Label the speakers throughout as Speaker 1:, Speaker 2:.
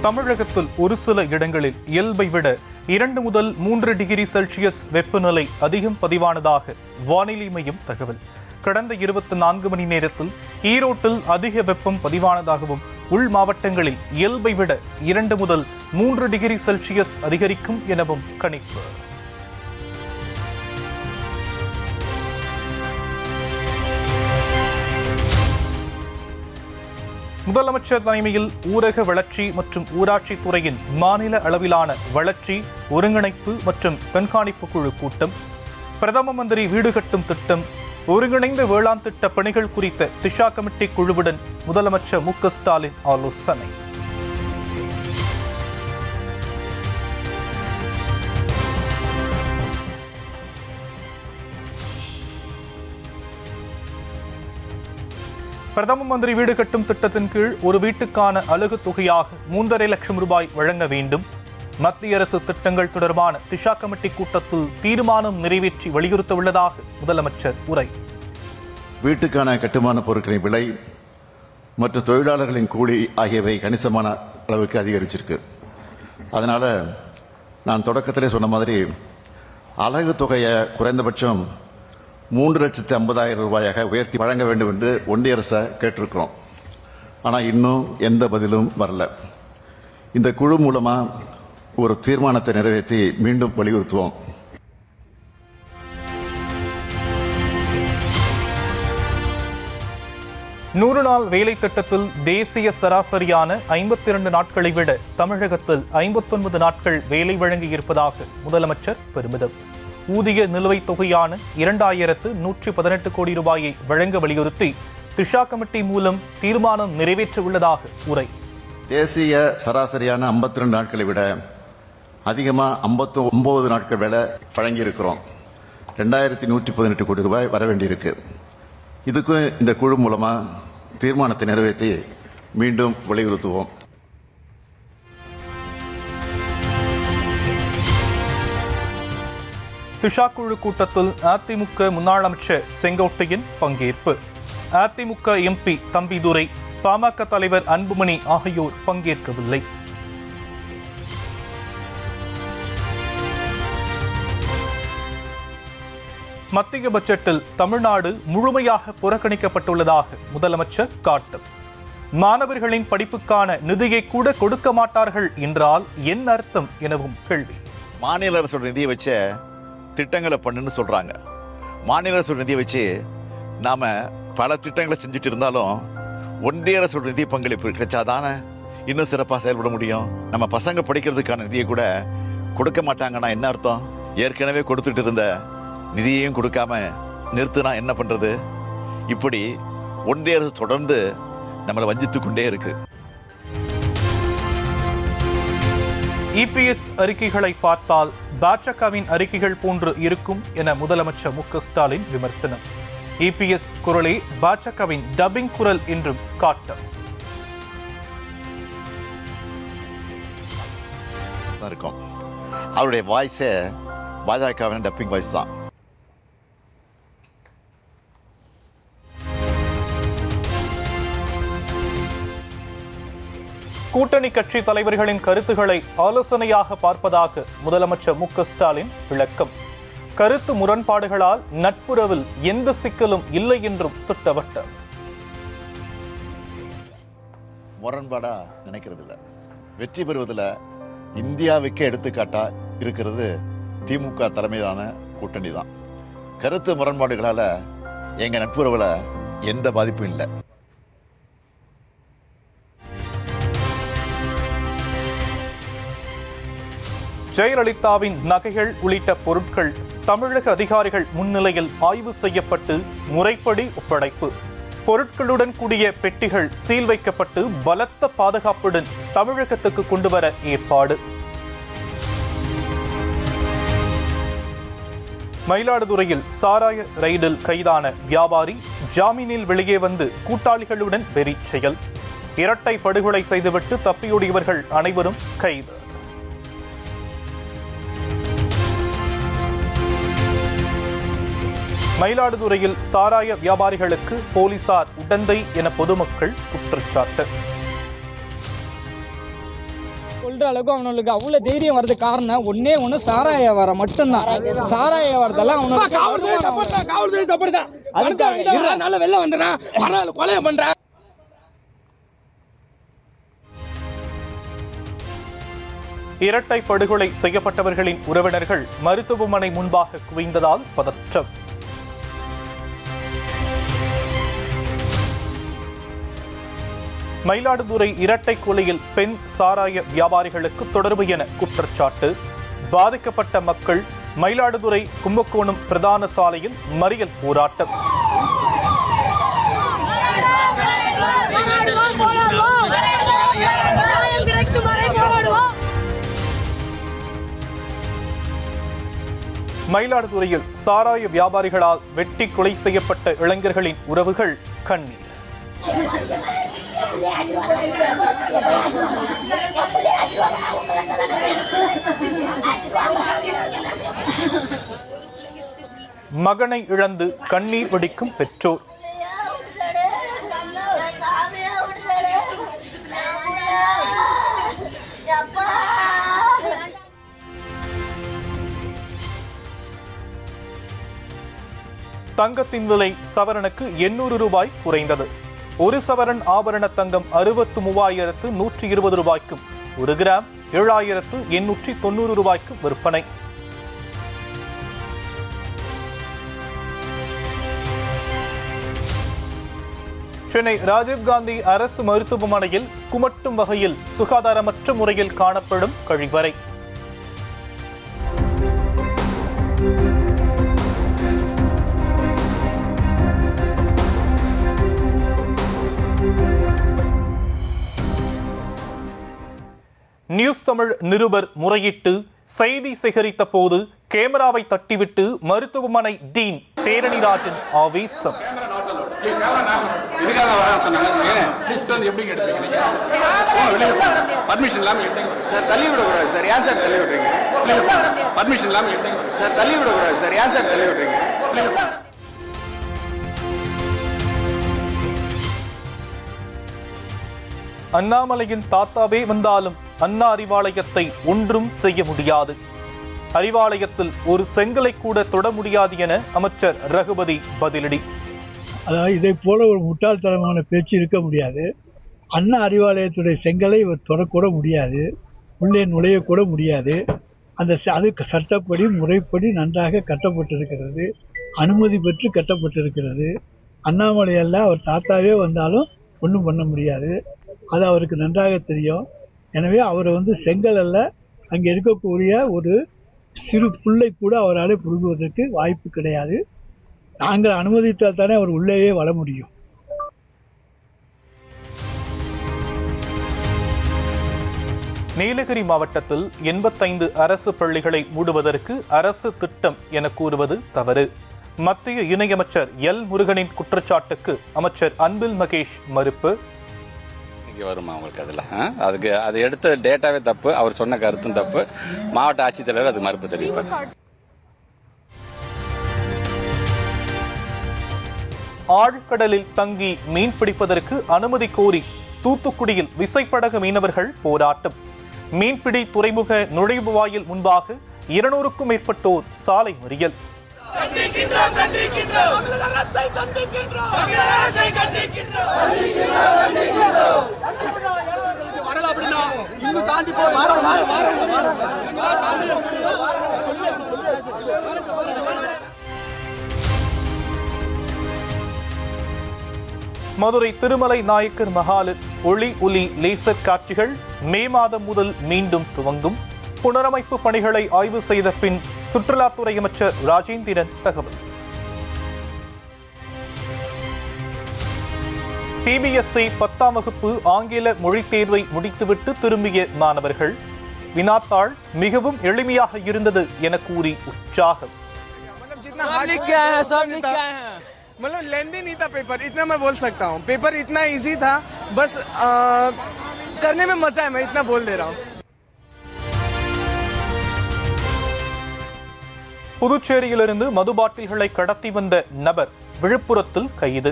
Speaker 1: தமிழகத்தில் ஒரு சில இடங்களில் இயல்பை விட 2 முதல் 3 டிகிரி செல்சியஸ் வெப்பநிலை அதிகம் பதிவானதாக வானிலை மையம் தகவல். கடந்த 24 மணி நேரத்தில் ஈரோட்டில் அதிக வெப்பம் பதிவானதாகவும் உள் மாவட்டங்களில் இயல்பை விட 2 முதல் 3 டிகிரி செல்சியஸ் அதிகரிக்கும் எனவும் கணிப்பு. முதலமைச்சர் தலைமையில் ஊரக வளர்ச்சி மற்றும் ஊராட்சி துறையின் மாநில அளவிலான வளர்ச்சி ஒருங்கிணைப்பு மற்றும் கண்காணிப்பு குழு கூட்டம், பிரதம மந்திரி வீடு கட்டும் திட்டம், ஒருங்கிணைந்த வேளாண் திட்ட பணிகள் குறித்த திஷா கமிட்டி குழுவுடன் முதலமைச்சர் மு.க. ஸ்டாலின் ஆலோசனை. பிரதம மந்திரி வீடு கட்டும் திட்டத்தின் கீழ் ஒரு வீட்டுக்கான அலகு தொகையாக 3.5 லட்சம் ரூபாய் வழங்க வேண்டும். மத்திய அரசு திட்டங்கள் தொடர்பான திஷா கமிட்டி கூட்டத்தில் தீர்மானம் நிறைவேற்றி வலியுறுத்த உள்ளதாக முதலமைச்சர் உரை.
Speaker 2: வீட்டுக்கான கட்டுமான பொருட்களின் விலை மற்றும் தொழிலாளர்களின் கூலி ஆகியவை கணிசமான அளவுக்கு அதிகரிச்சிருக்கு. அதனால நான் தொடக்கத்திலே சொன்ன மாதிரி அலகு தொகையை குறைந்தபட்சம் 3,50,000 ரூபாயாக உயர்த்தி வழங்க வேண்டும் என்று ஒன்றிய அரசை கேட்டிருக்கிறோம். ஆனால் இன்னும் எந்த பதிலும் வரல. இந்த குழு மூலமா ஒரு தீர்மானத்தை நிறைவேற்றி மீண்டும் வலியுறுத்துவோம்.
Speaker 1: நூறு நாள் வேலை திட்டத்தில் தேசிய சராசரியான 52 நாட்களை விட தமிழகத்தில் 59 நாட்கள் வேலை வழங்கியிருப்பதாக முதலமைச்சர் பெருமிதம். ஊதிய நிலுவைத் தொகையான 2,118 கோடி ரூபாயை வழங்க வலியுறுத்தி திஷா கமிட்டி மூலம் தீர்மானம் நிறைவேற்ற உள்ளதாக உரை.
Speaker 2: தேசிய சராசரியான 52 நாட்களை விட அதிகமாக 59 நாட்கள் வேலை வழங்கியிருக்கிறோம். 2,118 கோடி ரூபாய் வர வேண்டியிருக்கு. இதுக்கும் இந்த குழு மூலமா தீர்மானத்தை நிறைவேற்றி மீண்டும் வலியுறுத்துவோம்.
Speaker 1: திஷா குழு கூட்டத்தில் அதிமுக முன்னாள் அமைச்சர் செங்கோட்டையன் பங்கேற்பு. அதிமுக எம்பி தம்பிதுரை, பாமக தலைவர் அன்புமணி ஆகியோர் பங்கேற்கவில்லை. மத்திய பட்ஜெட்டில் தமிழ்நாடு முழுமையாக புறக்கணிக்கப்பட்டுள்ளதாக முதலமைச்சர் காட்டும். மாணவர்களின் படிப்புக்கான நிதியை கூட கொடுக்க மாட்டார்கள் என்றால் என்ன அர்த்தம் எனவும் கேள்வி.
Speaker 3: மாநில அரசோட நிதியை வச்ச திட்டங்களை பண்ணுன்னு சொல்றாங்க. மாநில அரசோட நிதியை வச்சு நாம பல திட்டங்களை செஞ்சுட்டு இருந்தாலும் ஒன்றிய அரசோட நிதி பங்களிப்பு கிடைச்சாதானே இன்னும் சிறப்பாக செயல்பட முடியும். நம்ம பசங்க படிக்கிறதுக்கான நிதியை கூட கொடுக்க மாட்டாங்கன்னா என்ன அர்த்தம்? ஏற்கனவே கொடுத்துட்டு இருந்த நிதியையும் கொடுக்காம நிறுத்தினா என்ன பண்றது? இப்படி ஒன்றிய அரசு தொடர்ந்து நம்மளை வஞ்சித்து கொண்டே இருக்கு.
Speaker 1: இபிஎஸ் அறிக்கைகளை பார்த்தால் பாஜகவின் அறிக்கைகள் போன்று இருக்கும் என முதலமைச்சர் மு.க. ஸ்டாலின் விமர்சனம். இபிஎஸ் குரலே பாஜகவின் டப்பிங் குரல் என்றும் காட்டம்.
Speaker 3: அவருடைய வாய்ஸே பாஜகவின் டப்பிங் வாய்ஸ் தான்.
Speaker 1: கூட்டணி கட்சி தலைவர்களின் கருத்துக்களை ஆலோசனையாக பார்ப்பதாக முதலமைச்சர் மு.க. ஸ்டாலின் விளக்கம். கருத்து முரண்பாடுகளால் நட்புறவில் எந்த சிக்கலும் இல்லை என்றும் திட்டவட்டம்.
Speaker 3: முரண்பாடா நினைக்கிறது இல்லை. வெற்றி பெறுவதில் இந்தியாவுக்கே எடுத்துக்காட்டா இருக்கிறது திமுக தலைமையிலான கூட்டணி தான். கருத்து முரண்பாடுகளால எங்க நட்புறவுல எந்த பாதிப்பும் இல்லை.
Speaker 1: ஜெயலலிதாவின் நகைகள் உள்ளிட்ட பொருட்கள் தமிழக அதிகாரிகள் முன்னிலையில் ஆய்வு செய்யப்பட்டு முறைப்படி ஒப்படைப்பு. பொருட்களுடன் கூடிய பெட்டிகள் சீல் வைக்கப்பட்டு பலத்த பாதுகாப்புடன் தமிழகத்துக்கு கொண்டுவர ஏற்பாடு. மயிலாடுதுறையில் சாராய ரெய்டில் கைதான வியாபாரி ஜாமீனில் வெளியே வந்து கூட்டாளிகளுடன் வெறி செயல். இரட்டை படுகொலை செய்துவிட்டு தப்பியோடியவர்கள் அனைவரும் கைது. மயிலாடுதுறையில் சாராய வியாபாரிகளுக்கு போலீசார் உடந்தை என பொதுமக்கள் குற்றச்சாட்டு.
Speaker 4: சொல்ற அளவுக்கு அவனுக்கு அவ்வளவு தைரியம் வரது காரணம் ஒன்னே ஒண்ணு சாராய வியாபாரம் மட்டும்தான். சாராய வியாபாரத்தெல்லாம் அவனுக்கு காவல்துறை சப்போர்ட் தான். அதுக்காக நல்ல வெளில வந்துறான், கொலை பண்றான்.
Speaker 1: இரட்டை படுகொலை செய்யப்பட்டவர்களின் உறவினர்கள் மருத்துவமனை முன்பாக குவிந்ததால் பதற்றம். மயிலாடுதுறை இரட்டை கொலையில் பெண் சாராய வியாபாரிகளுக்கு தொடர்பு என குற்றச்சாட்டு. பாதிக்கப்பட்ட மக்கள் மயிலாடுதுறை கும்பகோணம் பிரதான சாலையில் மறியல் போராட்டம். மயிலாடுதுறையில் சாராய வியாபாரிகளால் வெட்டி கொலை செய்யப்பட்ட இளைஞர்களின் உறவுகள் கண்ணீர். மகனை இழந்து கண்ணீர் வடிக்கும் பெற்றோர். தங்கத்தின் விலை சவரனுக்கு 800 ரூபாய் குறைந்தது. ஒரு சவரன் ஆபரண தங்கம் 63,120 ரூபாய்க்கும் 1 கிராம் 7,890 ரூபாய்க்கும் விற்பனை. சென்னை ராஜீவ்காந்தி அரசு மருத்துவமனையில் குமட்டும் வகையில் சுகாதாரமற்ற முறையில் காணப்படும் கழிவறை. நியூஸ் தமிழ் நிருபர் முறையிட்டு செய்தி சேகரித்த போது கேமராவை தட்டிவிட்டு மருத்துவமனை டீன் தேரணிராஜன் ஆவேசம். அண்ணாமலையின் தாத்தாவே வந்தாலும் அண்ணா அறிவாலயத்தை ஒன்றும் செய்ய முடியாது. அறிவாலயத்தில் ஒரு செங்கலை கூட தொட முடியாது என அமைச்சர் ரகுபதி பதிலடி.
Speaker 5: அதாவது இதை போல ஒரு முட்டாள்தனமான பேச்சு இருக்க முடியாது. அண்ணா அறிவாலயத்துடைய செங்கலை தொடக்கூட முடியாது, உள்ளே நுழையக்கூட முடியாது. அதுக்கு சட்டப்படி முறைப்படி நன்றாக கட்டப்பட்டிருக்கிறது, அனுமதி பெற்று கட்டப்பட்டிருக்கிறது. அண்ணாமலையெல்லாம் அவர் தாத்தாவே வந்தாலும் ஒன்றும் பண்ண முடியாது, அது அவருக்கு நன்றாக தெரியும். எனவே அவரை செங்கல் அல்ல, அங்கே இருக்கக்கூடிய ஒரு சிறு புல்லை கூட அவரால் புடுங்குவதற்கு வாய்ப்பு கிடையாது. நாங்கள் அனுமதித்தால் தானே அவர் உள்ளேயே வர முடியும்.
Speaker 1: நீலகிரி மாவட்டத்தில் 85 அரசு பள்ளிகளை மூடுவதற்கு அரசு திட்டம் என கூறுவது தவறு. மத்திய இணையமைச்சர் எல் முருகனின் குற்றச்சாட்டுக்கு அமைச்சர் அன்பில் மகேஷ் மறுப்பு.
Speaker 6: வருமா உங்களுக்கு அதுக்கு அது எடுத்த டேட்டாவே தப்பு, அவர் சொன்ன கருத்தும் தப்பு. மாவட்ட ஆட்சித்தலைவர் அது மறுப்பு தெரிவிப்பார்.
Speaker 1: ஆழ்கடலில் தங்கி மீன் பிடிப்பதற்கு அனுமதி கோரி தூத்துக்குடியில் விசைப்படகு மீனவர்கள் போராட்டம். மீன்பிடி துறைமுக நுழைவு வாயில் முன்பாக 200க்கும் மேற்பட்டோர் சாலை மறியல். மதுரை திருமலை நாயக்கர் மஹாலில் ஒளி ஒலி லேசர் காட்சிகள் மே மாதம் முதல் மீண்டும் துவங்கும். புனரமைப்பு பணிகளை ஆய்வு செய்த பின் சுற்றுலாத்துறை அமைச்சர் ராஜேந்திரன் தகவல். சிபிஎஸ்இ 10ஆம் வகுப்பு ஆங்கில மொழித் தேர்வை முடித்துவிட்டு திரும்பிய மாணவர்கள் வினாத்தாள் மிகவும் எளிமையாக இருந்தது என கூறி உற்சாகம்.
Speaker 7: मतलब लेंदी नहीं था पेपर, इतना मैं बोल सकता हूँ. पेपर इतना इजी था, बस करने में मजा है, मैं इतना बोल दे रहा हूँ.
Speaker 1: புதுச்சேரியிலிருந்து மது பாட்டில்களை கடத்தி வந்த நபர் விழுப்புரத்தில் கைது.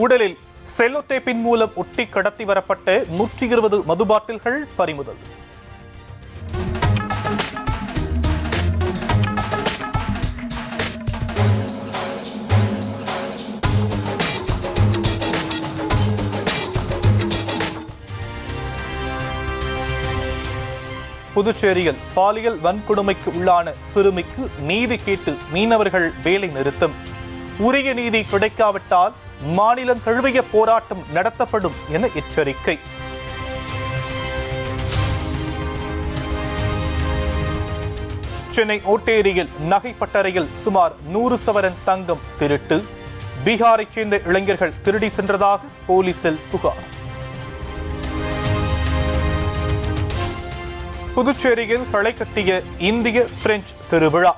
Speaker 1: உடலில் செல்லோ டேப்பின் மூலம் ஒட்டி கடத்தி வரப்பட்ட 120 மது பாட்டில்கள் பறிமுதல். புதுச்சேரியில் பாலியல் வன்கொடுமைக்கு உள்ளான சிறுமிக்கு நீதி கேட்டு மீனவர்கள் வேலை நிறுத்தம். உரிய நீதி கிடைக்காவிட்டால் மாநிலம் தழுவிய போராட்டம் நடத்தப்படும் என எச்சரிக்கை. சென்னை ஓட்டேரியில் நகை பட்டறையில் சுமார் 100 சவரன் தங்கம் திருட்டு. பீகாரைச் சேர்ந்த இளைஞர்கள் திருடி சென்றதாக போலீசில் புகார். புதுச்சேரியில் களை கட்டிய இந்திய பிரெஞ்சு திருவிழா.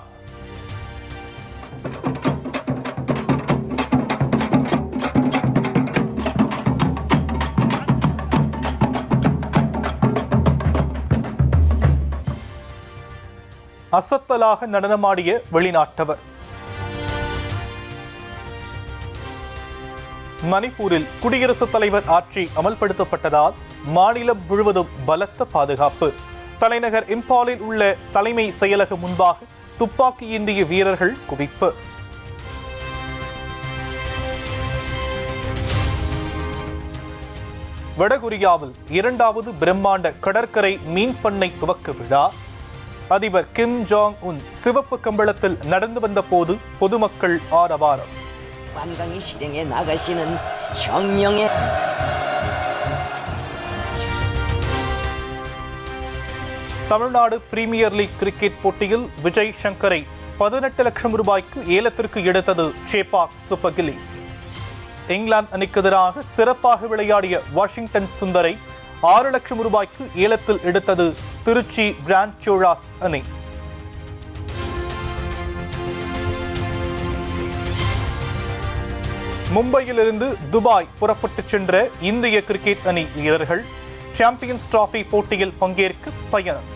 Speaker 1: அசத்தலாக நடனமாடிய வெளிநாட்டவர். மணிப்பூரில் குடியரசுத் தலைவர் ஆட்சி அமல்படுத்தப்பட்டதால் மாநிலம் முழுவதும் பலத்த பாதுகாப்பு. தலைநகர் இம்பாலில் உள்ள தலைமை செயலகம் முன்பாக துப்பாக்கி ஏந்திய வீரர்கள் குவிப்பு. வடகொரியாவில் 2வது பிரம்மாண்ட கடற்கரை மீன் பண்ணை துவக்க விழா. அதிபர் கிம் ஜாங் உன் சிவப்பு கம்பளத்தில் நடந்து வந்த போது பொதுமக்கள் ஆரவாரம்.
Speaker 8: 관광이 실행해 나가시는 혁명의
Speaker 1: தமிழ்நாடு பிரீமியர் லீக் கிரிக்கெட் போட்டியில் விஜய் சங்கரை 18 லட்சம் ரூபாய்க்கு ஏலத்திற்கு எடுத்தது சேப்பாக் சூப்பர் கில்லிஸ். இங்கிலாந்து அணிக்கு எதிராக சிறப்பாக விளையாடிய வாஷிங்டன் சுந்தரை 6 லட்சம் ரூபாய்க்கு ஏலத்தில் எடுத்தது திருச்சி கிராண்ட் சோழாஸ் அணி. மும்பையிலிருந்து துபாய் புறப்பட்டுச் சென்ற இந்திய கிரிக்கெட் அணி வீரர்கள் சாம்பியன்ஸ் டிராபி போட்டியில் பங்கேற்க பயணம்.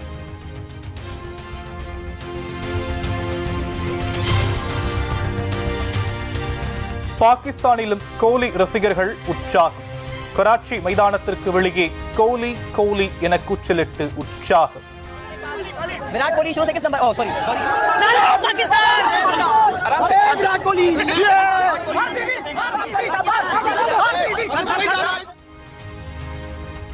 Speaker 1: பாகிஸ்தானிலும் கோலி ரசிகர்கள் உற்சாகம். கராச்சி மைதானத்திற்கு வெளியே கோலி கோலி என கூச்சலிட்டு உற்சாகம்.
Speaker 8: विराट कोहली शुरू से किस नंबर सॉरी पाकिस्तान आराम से विराट कोहली